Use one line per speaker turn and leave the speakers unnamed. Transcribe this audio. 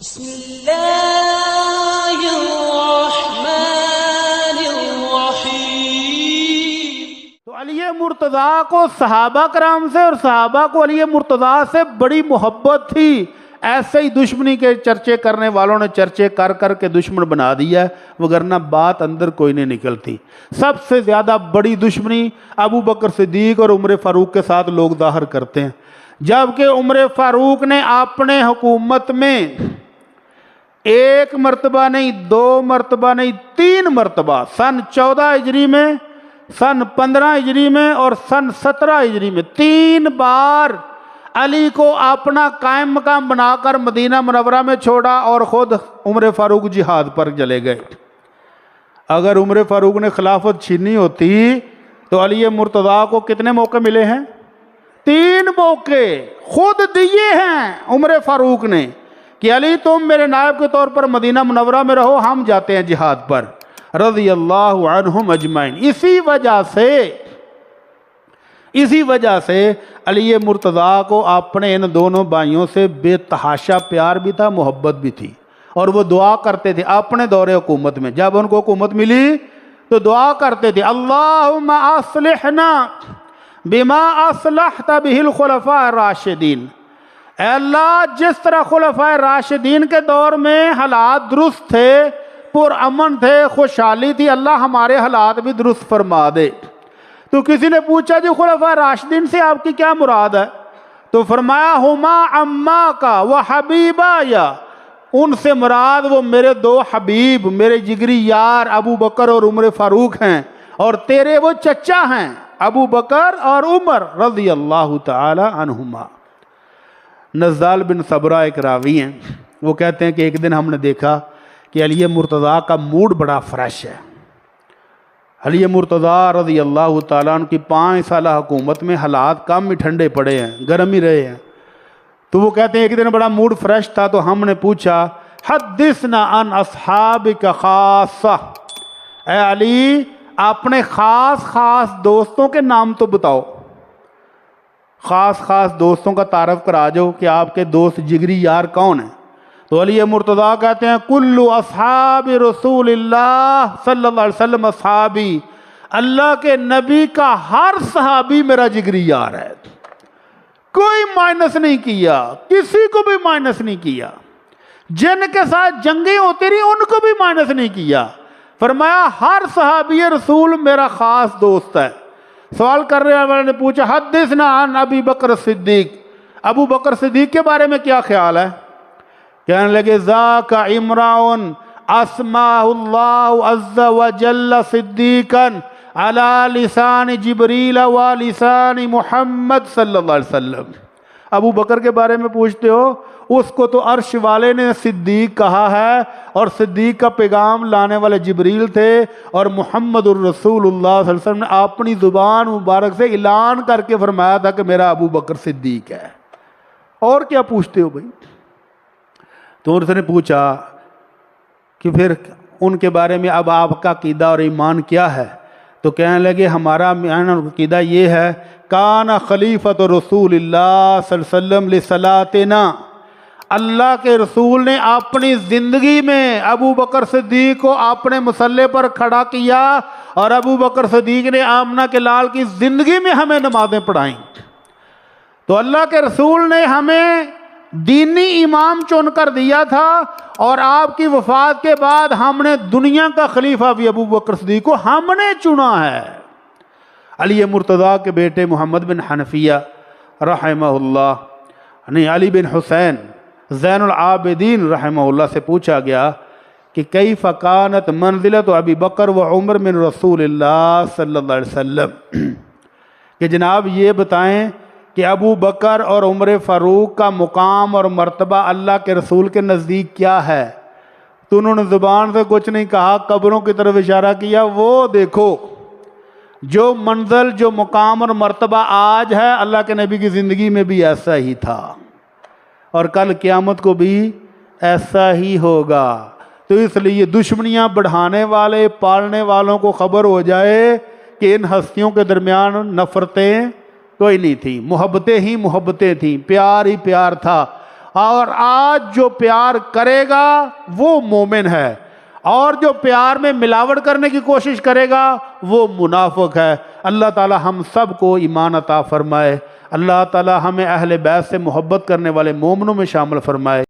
بسم اللہ الرحمن الرحیم۔
تو علی مرتضیٰ کو صحابہ کرام سے اور صحابہ کو علی مرتضیٰ سے بڑی محبت تھی۔ ایسے ہی دشمنی کے چرچے کرنے والوں نے چرچے کر کر کے دشمن بنا دیا ہے، وگرنہ بات اندر کوئی نہیں نکلتی۔ سب سے زیادہ بڑی دشمنی ابو بکر صدیق اور عمر فاروق کے ساتھ لوگ ظاہر کرتے ہیں، جبکہ عمر فاروق نے اپنے حکومت میں ایک مرتبہ نہیں، دو مرتبہ نہیں، 3 مرتبہ سن 14 ہجری میں، سن 15 ہجری میں اور سن 17 ہجری میں 3 بار علی کو اپنا قائم مقام بنا کر مدینہ منورہ میں چھوڑا اور خود عمر فاروق جہاد پر چلے گئے۔ اگر عمر فاروق نے خلافت چھینی ہوتی تو علی مرتضیٰ کو کتنے موقع ملے ہیں؟ 3 موقع خود دیے ہیں عمر فاروق نے کہ علی تم میرے نائب کے طور پر مدینہ منورہ میں رہو، ہم جاتے ہیں جہاد پر، رضی اللہ عنہم اجمعین۔ اسی وجہ سے علی مرتضیٰ کو اپنے ان دونوں بھائیوں سے بے تحاشا پیار بھی تھا، محبت بھی تھی، اور وہ دعا کرتے تھے اپنے دور حکومت میں۔ جب ان کو حکومت ملی تو دعا کرتے تھے اللہم اصلحنا بما اصلحت به الخلفاء الراشدین، اے اللہ جس طرح خلفاء راشدین کے دور میں حالات درست تھے، پرامن تھے، خوشحالی تھی، اللہ ہمارے حالات بھی درست فرما دے۔ تو کسی نے پوچھا جی خلفاء راشدین سے آپ کی کیا مراد ہے؟ تو فرمایا ہما عما کا و حبیبا، یا ان سے مراد وہ میرے 2 حبیب، میرے جگری یار ابو بکر اور عمر فاروق ہیں، اور تیرے وہ چچا ہیں ابو بکر اور عمر رضی اللہ تعالی عنہما۔ نزال بن صبرہ ایک راوی ہیں، وہ کہتے ہیں کہ ایک دن ہم نے دیکھا کہ علی مرتضیٰ کا موڈ بڑا فریش ہے۔ علی مرتضیٰ رضی اللہ تعالیٰ عنہ کی 5 سالہ حکومت میں حالات کم ہی ٹھنڈے پڑے ہیں، گرم ہی رہے ہیں۔ تو وہ کہتے ہیں ایک دن بڑا موڈ فریش تھا تو ہم نے پوچھا حدثنا عن اصحابک خاصہ، اے علی اپنے خاص دوستوں کے نام تو بتاؤ، خاص دوستوں کا تعارف کرا جو کہ آپ کے دوست جگری یار کون ہیں؟ تو علی مرتضیٰ کہتے ہیں کل اصحاب رسول اللہ صلی اللہ علیہ وسلم اصحابی، اللہ کے نبی کا ہر صحابی میرا جگری یار ہے، کوئی مائنس نہیں کیا، کسی کو بھی مائنس نہیں کیا، جن کے ساتھ جنگیں ہوتی رہی ان کو بھی مائنس نہیں کیا، فرمایا ہر صحابی رسول میرا خاص دوست ہے۔ سوال کر رہے ہیں، نے پوچھا حدثنا عن ابی بکر صدیق، ابو بکر صدیق کے بارے میں کیا خیال ہے؟ کہنے لگے ذاک امراؤن اسماء اللہ عز وجل صدیقا علی لسان جبریل و لسان محمد صلی اللہ علیہ وسلم۔ ابو بکر کے بارے میں پوچھتے ہو، اس کو تو عرش والے نے صدیق کہا ہے، اور صدیق کا پیغام لانے والے جبریل تھے، اور محمد الرسول اللہ صلی اللہ علیہ وسلم نے اپنی زبان مبارک سے اعلان کر کے فرمایا تھا کہ میرا ابو بکر صدیق ہے۔ اور کیا پوچھتے ہو بھائی؟ تو انہوں نے پوچھا کہ پھر ان کے بارے میں اب آپ کا عقیدہ اور ایمان کیا ہے؟ تو کہنے لگے ہمارا عقیدہ یہ ہے کان خلیفۃ رسول اللہ صلی اللہ علیہ وسلم لصلاتنا، اللہ کے رسول نے اپنی زندگی میں ابو بکر صدیق کو اپنے مسلح پر کھڑا کیا، اور ابو بکر صدیق نے آمنہ کے لال کی زندگی میں ہمیں نمازیں پڑھائیں۔ تو اللہ کے رسول نے ہمیں دینی امام چن کر دیا تھا، اور آپ کی وفات کے بعد ہم نے دنیا کا خلیفہ بھی ابو بکر صدیق کو ہم نے چنا ہے۔ علی مرتضیٰ کے بیٹے محمد بن حنفیہ رحمہ اللہ نے علی بن حسین زین العابدین رحمہ اللہ سے پوچھا گیا کہ کیف کانت منزلت ابی بکر و عمر من رسول اللہ صلی اللہ علیہ وسلم، کہ جناب یہ بتائیں کہ ابو بکر اور عمر فاروق کا مقام اور مرتبہ اللہ کے رسول کے نزدیک کیا ہے؟ تو انہوں نے زبان سے کچھ نہیں کہا، قبروں کی طرف اشارہ کیا، وہ دیکھو جو منزل، جو مقام اور مرتبہ آج ہے، اللہ کے نبی کی زندگی میں بھی ایسا ہی تھا، اور کل قیامت کو بھی ایسا ہی ہوگا۔ تو اس لیے دشمنیاں بڑھانے والے، پالنے والوں کو خبر ہو جائے کہ ان ہستیوں کے درمیان نفرتیں کوئی نہیں تھی، محبتیں ہی محبتیں تھیں، پیار ہی پیار تھا، اور آج جو پیار کرے گا وہ مومن ہے، اور جو پیار میں ملاوٹ کرنے کی کوشش کرے گا وہ منافق ہے۔ اللہ تعالی ہم سب کو ایمان عطا فرمائے، اللہ تعالی ہمیں اہل بیت سے محبت کرنے والے مومنوں میں شامل فرمائے۔